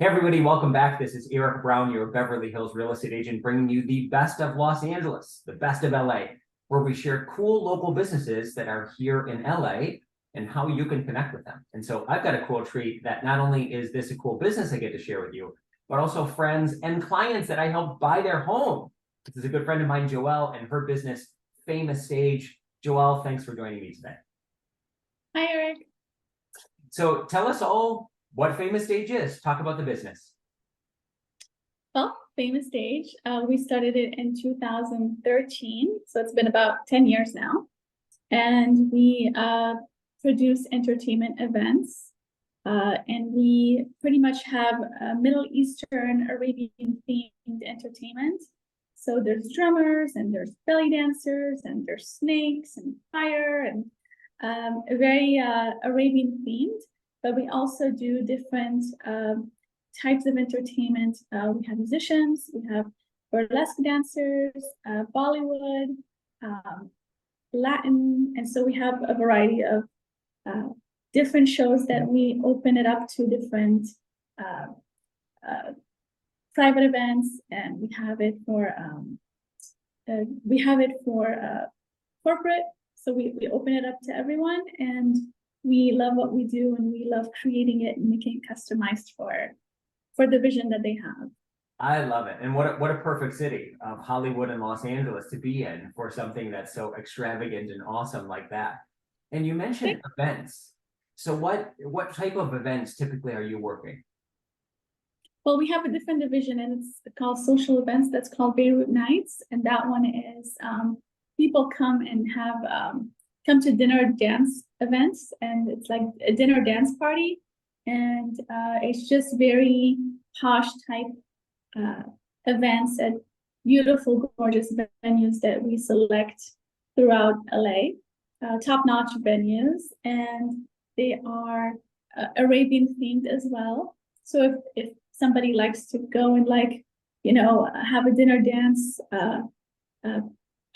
Hey everybody, welcome back. This is Eric Brown, your Beverly Hills real estate agent, bringing you the best of Los Angeles, the best of LA, where we share cool local businesses that are here in LA and how you can connect with them. And so I've got a cool treat that not only is this a cool business I get to share with you, but also friends and clients that I help buy their home. This is a good friend of mine, Joelle, and her business, Famous Stage. Joelle, thanks for joining me today. Hi, Eric. So tell us all what Famous Stage is. Talk about the business. Well, Famous Stage, we started it in 2013, so it's been about 10 years now. And we produce entertainment events. And we pretty much have Middle Eastern, Arabian themed entertainment. So there's drummers and there's belly dancers and there's snakes and fire and very Arabian themed. But we also do different types of entertainment. We have musicians, we have burlesque dancers, Bollywood, Latin, and so we have a variety of different shows that we open it up to different private events, and we have it for corporate. So we open it up to everyone, and we love what we do, and we love creating it and making it customized for the vision that they have. I love it. And what a perfect city of Hollywood and Los Angeles to be in for something that's so extravagant and awesome like that. And you mentioned events. So what type of events typically are you working? Well, we have a different division, and it's called social events. That's called Beirut Nights, and that one is people come and have come to dinner dance events, and it's like a dinner dance party, and it's just very posh type events at beautiful, gorgeous venues that we select throughout LA, top-notch venues, and they are Arabian themed as well. So if somebody likes to go and have a dinner dance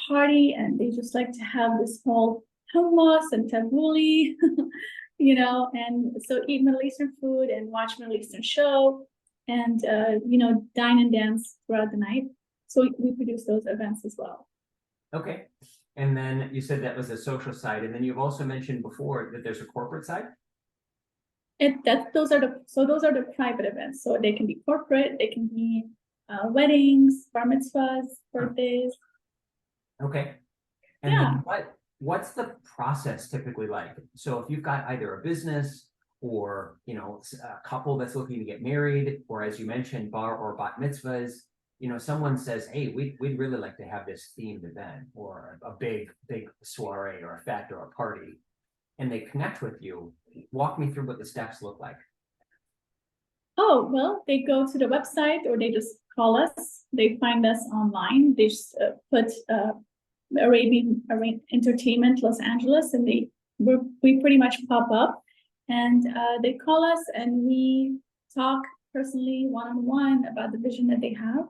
party, and they just like to have this whole hummus and tabbouleh, and so eat Middle Eastern food and watch Middle Eastern show, and dine and dance throughout the night. So we produce those events as well. Okay. And then you said that was a social side, and then you've also mentioned before that there's a corporate side. Those are the private events. So they can be corporate, they can be weddings, bar mitzvahs, birthdays. Okay. And then what's the process typically like? So if you've got either a business or a couple that's looking to get married, or as you mentioned, bar or bat mitzvahs, someone says, hey, we'd really like to have this themed event or a big soiree or a fete or a party, and they connect with you. Walk me through what the steps look like. Oh, well, they go to the website, or they just call us. They find us online. They just put Arabian Entertainment Los Angeles, and we pretty much pop up, and they call us, and we talk personally one-on-one about the vision that they have,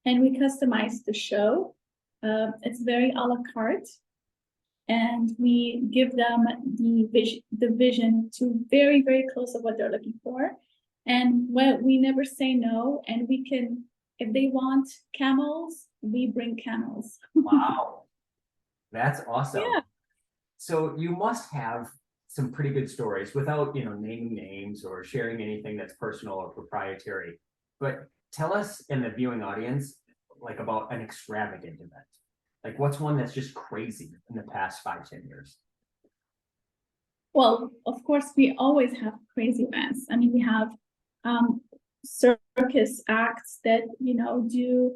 and we customize the show. It's very a la carte, and we give them the vision to very, very close of what they're looking for. And we never say no, and we can, if they want camels, we bring camels. Wow. That's awesome. Yeah. So you must have some pretty good stories without, naming names or sharing anything that's personal or proprietary. But tell us in the viewing audience, about an extravagant event. What's one that's just crazy in the past 5-10 years? Well, of course, we always have crazy events. I mean, we have circus acts that, do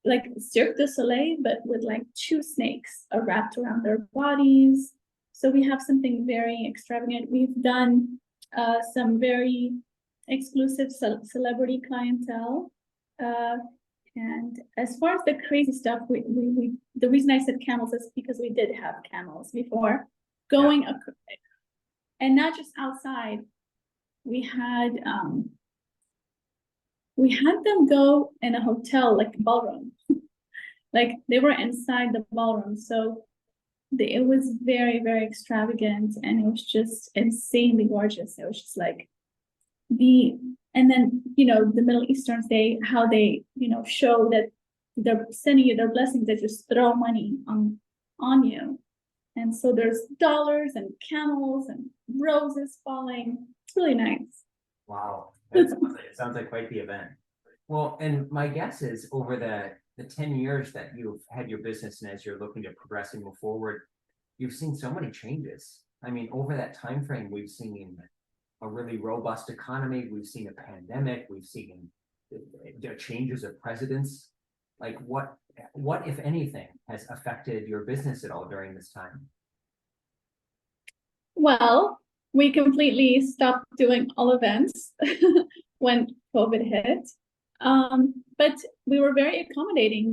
like Cirque du Soleil, but with 2 snakes wrapped around their bodies. So we have something very extravagant. We've done some very exclusive celebrity clientele. And as far as the crazy stuff, the reason I said camels is because we did have camels before going, and not just outside. We had them go in a hotel, like a ballroom, like they were inside the ballroom. So it was very, very extravagant, and it was just insanely gorgeous. It was just and then, the Middle Easterns, how they, show that they're sending you their blessings, they just throw money on you. And so there's dollars and camels and roses falling. It's really nice. Wow, it sounds like quite the event. Well, and my guess is over the 10 years that you've had your business and as you're looking to progress and move forward, you've seen so many changes. I mean, over that time frame, we've seen a really robust economy. We've seen a pandemic. We've seen the changes of presidents. Like what, if anything, has affected your business at all during this time? Well, we completely stopped doing all events when COVID hit. But we were very accommodating.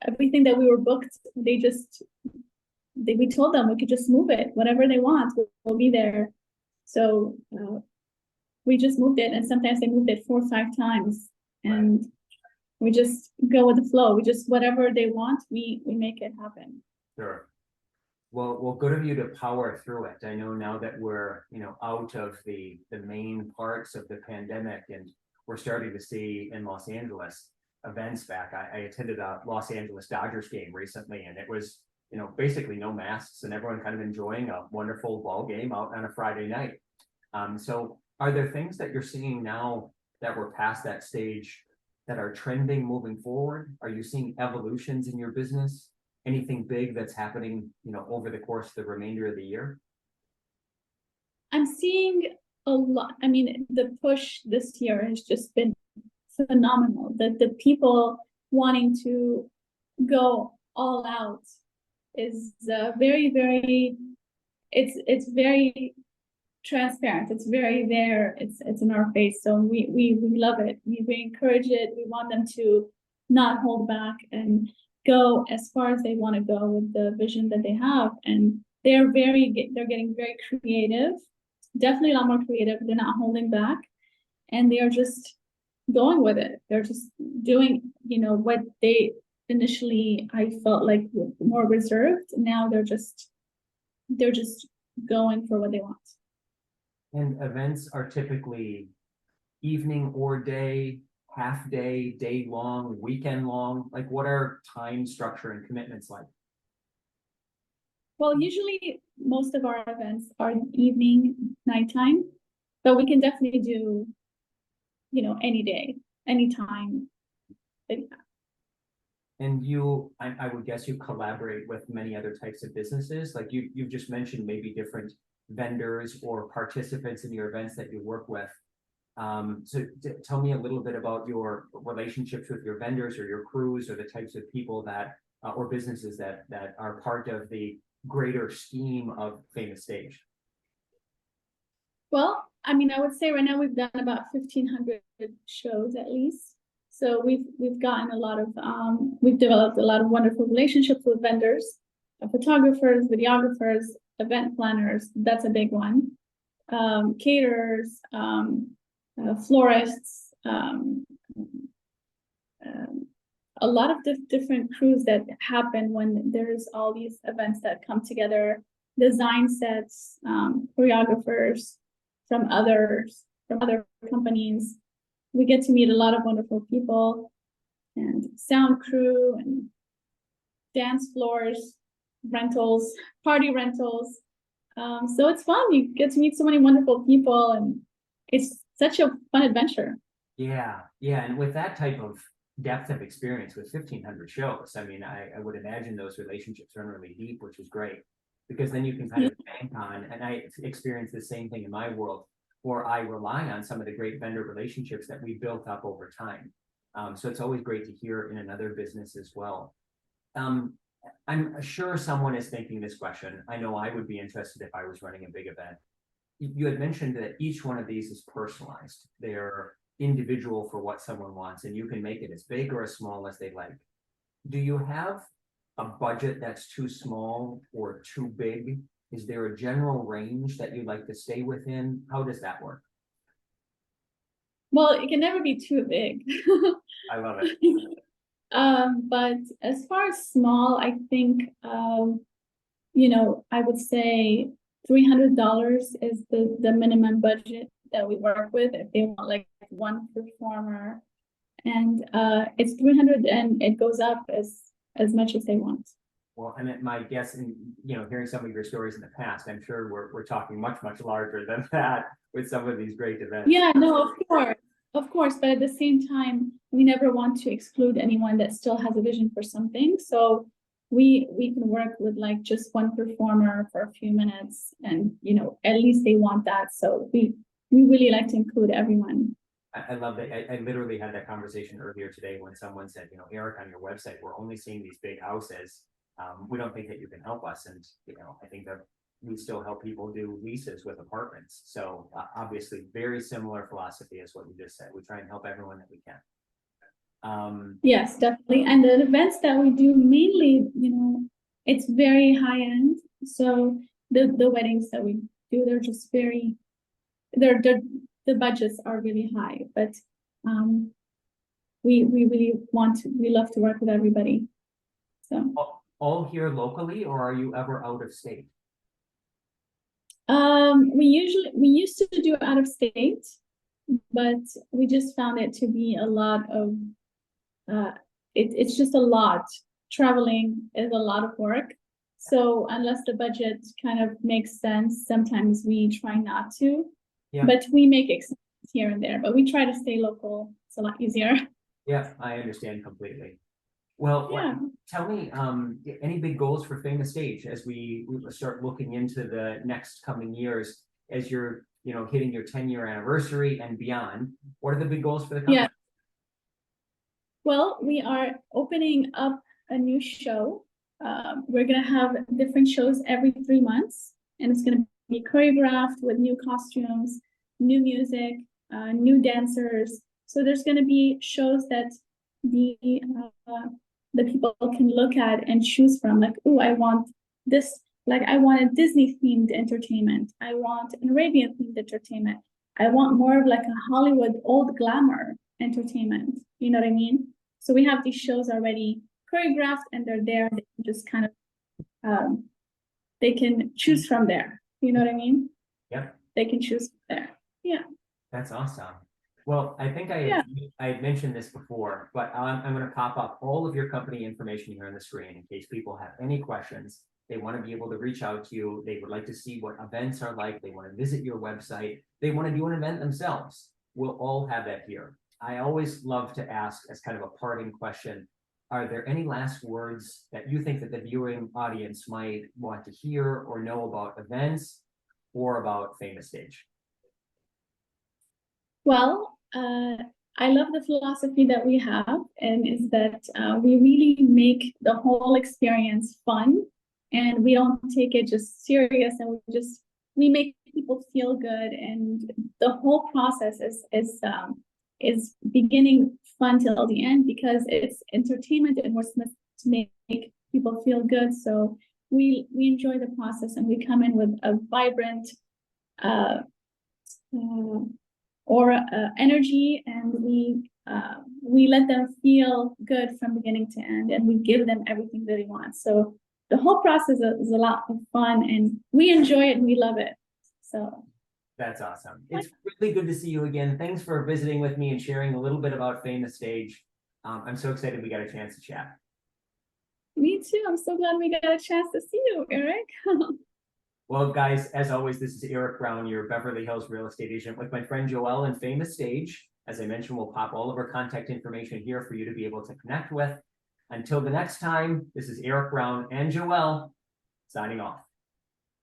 Everything that we were booked, we told them we could just move it, whatever they want, we'll be there. So we just moved it, and sometimes they moved it 4 or 5 times, and we just go with the flow. We just, whatever they want, we make it happen. Sure. Well, good of you to power through it. I know now that we're, out of the main parts of the pandemic, and we're starting to see in Los Angeles events back. I attended a Los Angeles Dodgers game recently, and it was, basically no masks and everyone kind of enjoying a wonderful ball game out on a Friday night. So are there things that you're seeing now that we're past that stage that are trending moving forward? Are you seeing evolutions in your business? Anything big that's happening, over the course of the remainder of the year? I'm seeing a lot. I mean, the push this year has just been phenomenal. The people wanting to go all out is very, very, it's very transparent. It's very there. It's in our face. So we love it. We encourage it. We want them to not hold back and go as far as they want to go with the vision that they have. And they're getting very creative, definitely a lot more creative. They're not holding back, and they are just going with it. They're just doing, what they initially, I felt like more reserved. Now they're just going for what they want. And events are typically evening or day, half day, day long, weekend long. Like, what are time structure and commitments like? Well, usually most of our events are evening, nighttime, but we can definitely do, any day, anytime. And I would guess you collaborate with many other types of businesses. Like you've just mentioned maybe different vendors or participants in your events that you work with. So tell me a little bit about your relationships with your vendors or your crews, or the types of people that or businesses that are part of the greater scheme of Famous Stage. Well, I mean, I would say right now we've done about 1,500 shows at least. So we've gotten a lot of we've developed a lot of wonderful relationships with vendors, photographers, videographers, event planners. That's a big one. Caterers, florists, a lot of different crews that happen when there's all these events that come together. Design sets, choreographers from other companies. We get to meet a lot of wonderful people, and sound crew and dance floors, rentals, party rentals. So it's fun. You get to meet so many wonderful people, and it's such a fun adventure. Yeah, and with that type of depth of experience with 1,500 shows, I mean, I would imagine those relationships run really deep, which is great, because then you can kind of bank on, and I experience the same thing in my world, where I rely on some of the great vendor relationships that we built up over time. So it's always great to hear in another business as well. I'm sure someone is thinking this question. I know I would be interested if I was running a big event. You had mentioned that each one of these is personalized. They're individual for what someone wants, and you can make it as big or as small as they like. Do you have a budget that's too small or too big? Is there a general range that you'd like to stay within? How does that work? Well, it can never be too big. I love it. But as far as small, I think, I would say $300 is the minimum budget that we work with if they want like one performer. And it's 300 and it goes up as much as they want. Well, and my guess, and hearing some of your stories in the past, I'm sure we're talking much, much larger than that with some of these great events. Yeah, no, of course, but at the same time, we never want to exclude anyone that still has a vision for something. So we can work with like just one performer for a few minutes, and at least they want that. So we really like to include everyone. I love that. I literally had that conversation earlier today when someone said, Eric, on your website, we're only seeing these big houses. We don't think that you can help us. And, I think that we still help people do leases with apartments. So obviously very similar philosophy as what you just said. We try and help everyone that we can. Yes, definitely. And the events that we do mainly, it's very high end. So the weddings that we do, they're just very, the budgets are really high, but we really we love to work with everybody. So all here locally, or are you ever out of state? We used to do out of state, but we just found it to be a lot of it's just a lot. Traveling is a lot of work. So unless the budget kind of makes sense, sometimes we try not to. Yeah. But we make exceptions here and there, but we try to stay local. It's a lot easier. Yeah, I understand completely. Well, yeah. Tell me, any big goals for Famous Stage as we start looking into the next coming years, as you're, hitting your 10-year anniversary and beyond? What are the big goals for the company? Yeah. Well, we are opening up a new show. We're going to have different shows every 3 months, and it's going to be choreographed with new costumes, new music, new dancers. So there's going to be shows that the people can look at and choose from. Like, oh, I want this. Like, I want a Disney themed entertainment. I want an Arabian themed entertainment. I want more of like a Hollywood old glamour entertainment. You know what I mean? So we have these shows already choreographed, and they're there. They can just kind of they can choose from there. You know what I mean? Yep. They can choose from there. Yeah. That's awesome. Well, I think I had mentioned this before, but I'm going to pop up all of your company information here on the screen in case people have any questions. They want to be able to reach out to you. They would like to see what events are like. They want to visit your website. They want to do an event themselves. We'll all have that here. I always love to ask, as kind of a parting question, are there any last words that you think that the viewing audience might want to hear or know about events or about Famous Stage? Well, I love the philosophy that we have, and is that we really make the whole experience fun, and we don't take it just serious, and we make people feel good, and the whole process is beginning fun till the end, because it's entertainment and we're supposed to make people feel good. So we enjoy the process, and we come in with a vibrant energy, and we let them feel good from beginning to end, and we give them everything that they want. So the whole process is a lot of fun, and we enjoy it and we love it. So that's awesome. It's really good to see you again. Thanks for visiting with me and sharing a little bit about Famous Stage. I'm so excited we got a chance to chat. Me too. I'm so glad we got a chance to see you, Eric. Well, guys, as always, this is Eric Brown, your Beverly Hills real estate agent, with my friend Joelle in Famous Stage. As I mentioned, we'll pop all of our contact information here for you to be able to connect with. Until the next time, this is Eric Brown and Joelle signing off.